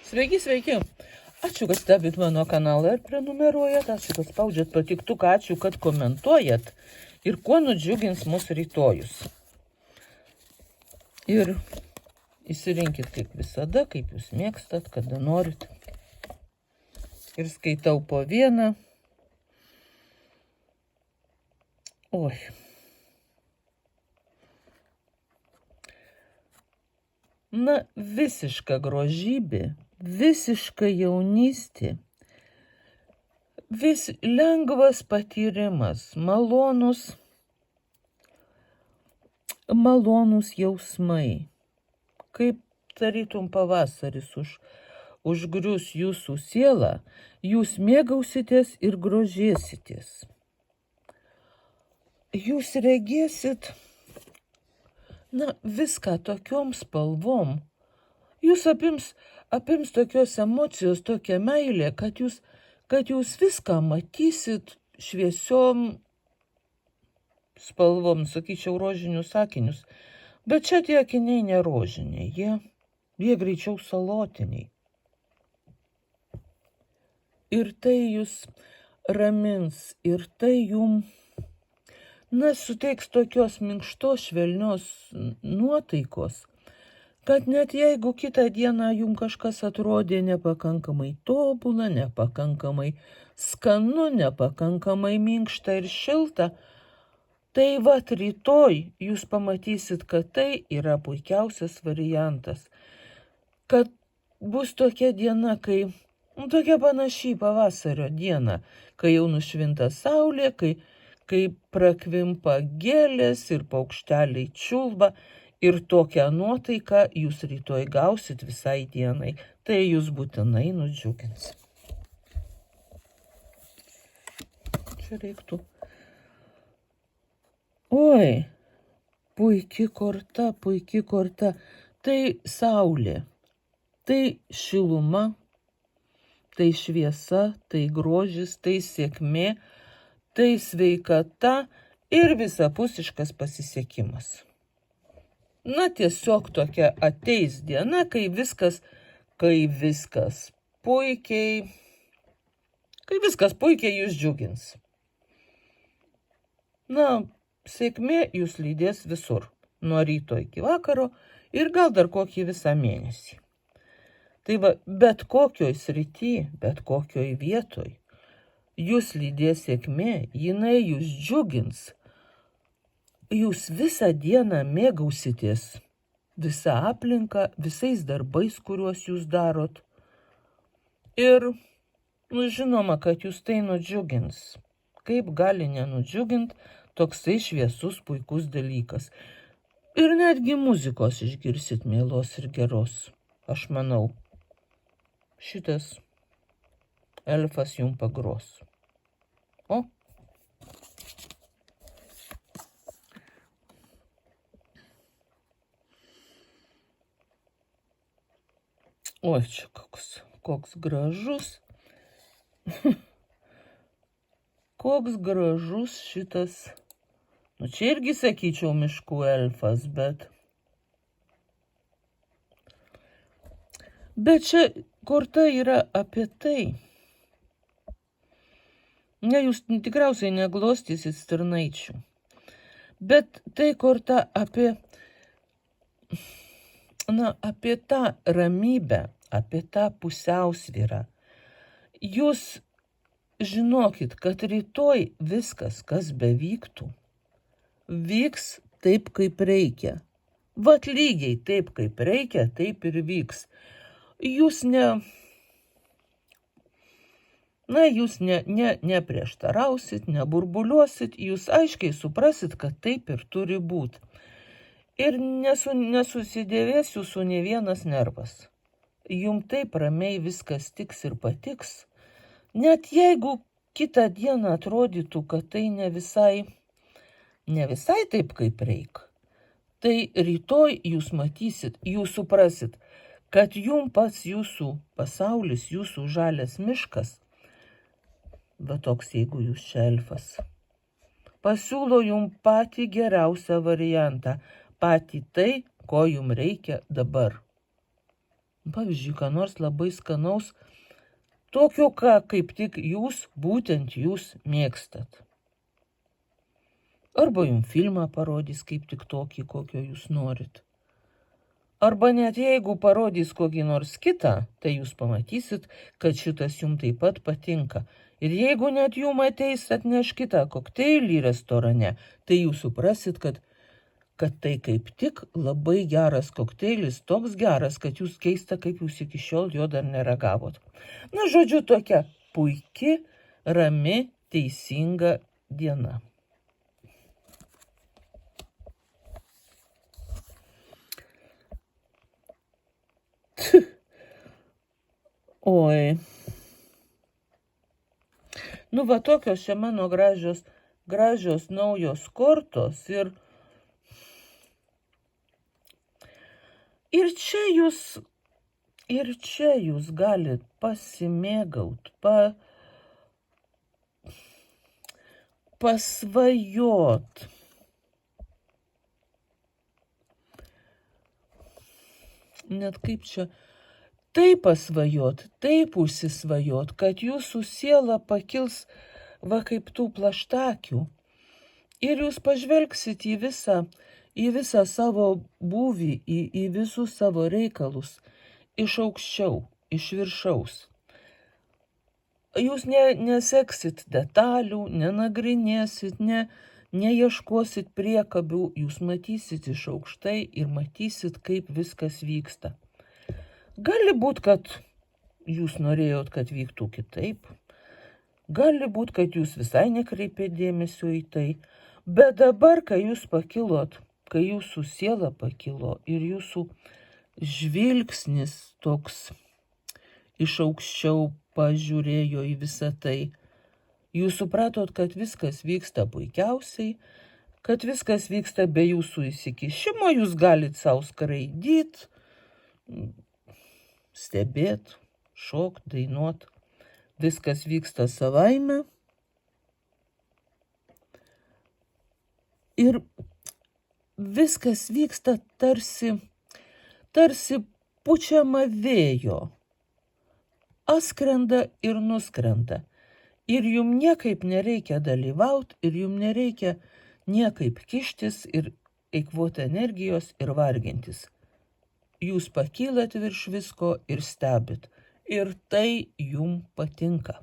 Sveiki, sveiki. Ačiū, kad stebit mano kanalą ir prenumeruojat, ačiū, kad spaudžiat patiktuką, ačiū, kad komentuojat ir kuo nudžiugins mūsų rytojus. Ir įsirinkit kaip visada, kaip jūs mėgstat, kada norit. Ir skaitau po vieną. Oi. Na, visiška grožybė, visiška jaunystė, vis lengvas patyrimas, malonus jausmai, kaip tarytum pavasaris užgrius jūsų sielą, jūs mėgausitės ir grožėsitės. Jūs regėsit viską tokiom spalvom. Jūs apims tokios emocijos, tokia meilė, kad jūs viską matysit šviesiom spalvom, sakyčiau, rožinius akinius. Bet čia tie akiniai ne rožiniai, jie greičiau salotiniai. Ir tai jūs ramins, ir tai jums suteiks tokios minkštos, švelnios nuotaikos, kad net jeigu kitą dieną jums kažkas atrodė nepakankamai tobula, nepakankamai skanu, nepakankamai minkšta ir šilta, tai rytoj jūs pamatysit, kad tai yra puikiausias variantas. Kad bus tokia diena, tokia panaši pavasario diena, kai jau nušvinta saulė, kai prakvimpa gėlės ir paukšteliai čiulba ir tokią nuotaiką jūs rytoj gausit visai dienai. Tai jūs būtinai nudžiugins. Čia reiktų. Oi, puiki korta. Tai saulė, tai šiluma, tai šviesa, tai grožis, tai sėkmė, tai sveikata ir visapusiškas pasisekimas. Tiesiog tokia ateis diena, kai viskas puikiai jūs džiugins. Sėkmė jūs lydės visur, nuo ryto iki vakaro ir gal dar kokį visą mėnesį. Tai bet kokioj srity, bet kokioj vietoj jūs lydės sėkmė, jinai jūs džiugins. Jūs visą dieną mėgausitės visą aplinką, visais darbais, kuriuos jūs darot. Ir, žinoma, kad jūs tai nudžiugins. Kaip gali nenudžiugint toksai šviesus, puikus dalykas. Ir netgi muzikos išgirsit mielos ir geros. Aš manau, šitas elfas jums pagros. Oi, čia koks gražus. Koks gražus šitas. Čia irgi sakyčiau miškų elfas, bet čia korta yra apie tai. Jūs tikriausiai neglostysit stirnaičių. Bet tai korta apie tą ramybę, apie tą pusiausvyrą. Jūs žinokit, kad rytoj viskas, kas bevyktų, vyks taip, kaip reikia. Lygiai taip, kaip reikia, taip ir vyks. Jūs neprieštarausit, neburbuliuosit, jūs aiškiai suprasit, kad taip ir turi būti. Ir nesusidėvės jūsų ne vienas nervas. Jums taip ramiai viskas tiks ir patiks. Net jeigu kitą dieną atrodytų, kad tai ne visai taip, kaip reik, tai rytoj jūs matysit, jūs suprasit, kad jums pats jūsų pasaulis, jūsų žalias miškas, toks jeigu jūs čia elfas, pasiūlo jums patį geriausią variantą, patį tai, ko jums reikia dabar. Pavyzdžiui, ką nors labai skanaus, tokio, ką kaip tik jūs, būtent jūs mėgstat. Arba jums filmą parodys kaip tik tokį, kokio jūs norit. Arba net jeigu parodys kokį nors kitą, tai jūs pamatysit, kad šitas jums taip pat patinka. Ir jeigu net jums ateis atneš kitą kokteilį restorane, tai jūs suprasit, kad tai kaip tik labai geras kokteilis, toks geras, kad jūs keista, kaip jūs iki šiol jo dar neragavot. Na, žodžiu, tokia puiki, rami, teisinga diena. Oi. Nu, va tokios čia mano gražios naujos kortos ir čia jūs galit pasimėgaut, pasvajot. Net kaip čia, taip pasvajot, taip užsisvajot, kad jūsų siela pakils va kaip tų plaštakių. Ir jūs pažvelgsit į visą savo būvį, į visus savo reikalus, iš aukščiau, iš viršaus. Jūs neseksit detalių, nenagrinėsit, neieškosit priekabių, jūs matysit iš aukštai ir matysit, kaip viskas vyksta. Gali būt, kad jūs norėjot, kad vyktų kitaip. Gali būt, kad jūs visai nekreipėt dėmesio į tai. Bet dabar, kai jūs pakilot, kai jūsų siela pakilo ir jūsų žvilgsnis toks iš aukščiau pažiūrėjo į visą tai, jūs supratot, kad viskas vyksta puikiausiai, kad viskas vyksta be jūsų įsikišimo, jūs galit savo skraidyt, stebėt, šokt, dainuot, viskas vyksta savaime. Ir viskas vyksta tarsi pučiama vėjo, askrenda ir nuskrenda. Ir jums niekaip nereikia dalyvauti, ir jums nereikia niekaip kištis ir eikvoti energijos ir vargintis. Jūs pakylat virš visko ir stebit. Ir tai jums patinka.